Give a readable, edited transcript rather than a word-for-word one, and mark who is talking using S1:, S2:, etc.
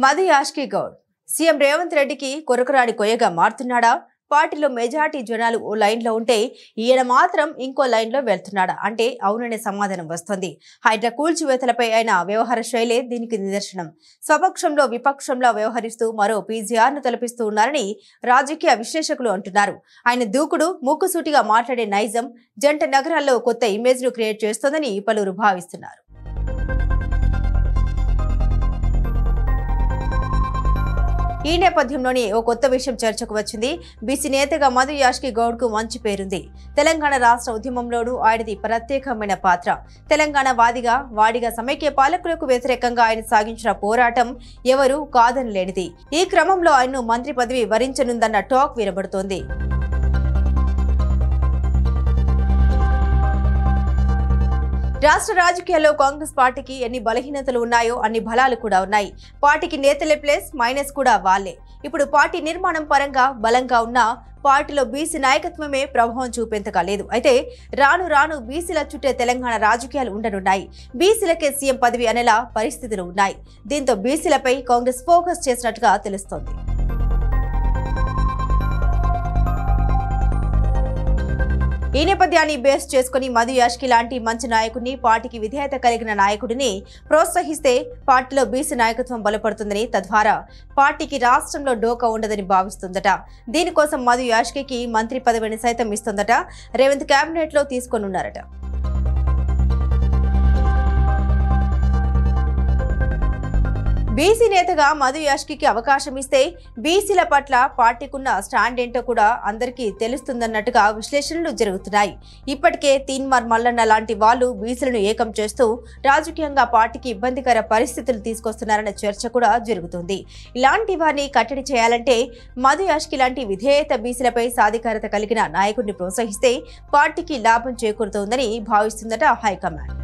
S1: Madhu Yaskhi Goud CM Revanth రెడ్డికి కొరకరాని కొయ్యగా మారుతున్నాడా? పార్టీలో majority జనాలు ఓ లైన్లో ఉంటే ఈయన మాత్రం ఇంకో లైన్లో వెళ్తున్నాడా అంటే అవుననే సమాధానం వస్తుంది. హైడ్రా కూల్చివేతలపై ఆయన వ్యవహార శైలే దీనికి నిదర్శనం. స్వపక్షంలో విపక్షంలో వ్యవహరిస్తూ మరో పీజీఆర్ను తలపిస్తూ ఉన్నారని రాజకీయ విశ్లేషకులు అంటున్నారు. ఆయన దూకుడు, ముక్కుసూటిగా మాట్లాడే నైజం జంట నగరాల్లో కొత్త ఇమేజ్ను క్రియేట్ చేస్తోందని పలువురు భావిస్తున్నారు. ఈ నేపథ్యంలోనే ఓ కొత్త విషయం చర్చకు వచ్చింది. బీసీ నేతగా మధు యాష్కి గౌడ్ కు మంచి పేరుంది. తెలంగాణ రాష్ట్ర ఉద్యమంలోనూ ఆయనది ప్రత్యేకమైన పాత్ర. తెలంగాణ వాడిగా సమైక్య పాలకులకు వ్యతిరేకంగా ఆయన సాగించిన పోరాటం ఎవరూ కాదనలేనిది. ఈ క్రమంలో ఆయన్ను మంత్రి పదవి వరించనుందన్న టాక్ వినబడుతోంది. రాష్ట్ర రాజకీయాల్లో కాంగ్రెస్ పార్టీకి ఎన్ని బలహీనతలు ఉన్నాయో అన్ని బలాలు కూడా ఉన్నాయి. పార్టీకి నేతలే ప్లస్ మైనస్ కూడా వాళ్లే. ఇప్పుడు పార్టీ నిర్మాణం పరంగా బలంగా ఉన్న పార్టీలో బీసీ నాయకత్వమే ప్రభావం చూపేంతగా లేదు. అయితే రాను రాను బీసీల చుట్టే తెలంగాణ రాజకీయాలు ఉండనున్నాయి. బీసీలకే సీఎం పదవి అనేలా పరిస్థితులు ఉన్నాయి. దీంతో బీసీలపై కాంగ్రెస్ ఫోకస్ చేసినట్టుగా తెలుస్తోంది. ఈ నేపథ్యాన్ని బేస్ చేసుకుని మధు యాష్కి లాంటి మంచి నాయకుడిని, పార్టీకి విధేయత కలిగిన నాయకుడిని ప్రోత్సహిస్తే పార్టీలో బీసీ నాయకత్వం బలపడుతుందని, తద్వారా పార్టీకి రాష్ట్రంలో డోకా ఉండదని భావిస్తుందట. దీనికోసం మధు యాష్కి మంత్రి పదవిని సైతం ఇస్తుందట. రేవంత్ కేబినెట్ లో తీసుకోనున్నారట. బీసీ నేతగా మధు యాష్కి అవకాశం ఇస్తే బీసీల పట్ల పార్టీకున్న స్టాండ్ ఏంటో కూడా అందరికీ తెలుస్తుందన్నట్టుగా విశ్లేషణలు జరుగుతున్నాయి. ఇప్పటికే తీన్మార్ మల్లన్న లాంటి వాళ్ళు బీసీలను ఏకం చేస్తూ రాజకీయంగా పార్టీకి ఇబ్బందికర పరిస్థితులు తీసుకొస్తున్నారన్న చర్చ కూడా జరుగుతుంది. ఇలాంటి వారిని కట్టడి చేయాలంటే మధు యాష్కి లాంటి విధేయత బీసీలపై సాధికారత కలిగిన నాయకుడిని ప్రోత్సహిస్తే పార్టీకి లాభం చేకూరుతోందని భావిస్తుందట హైకమాండ్.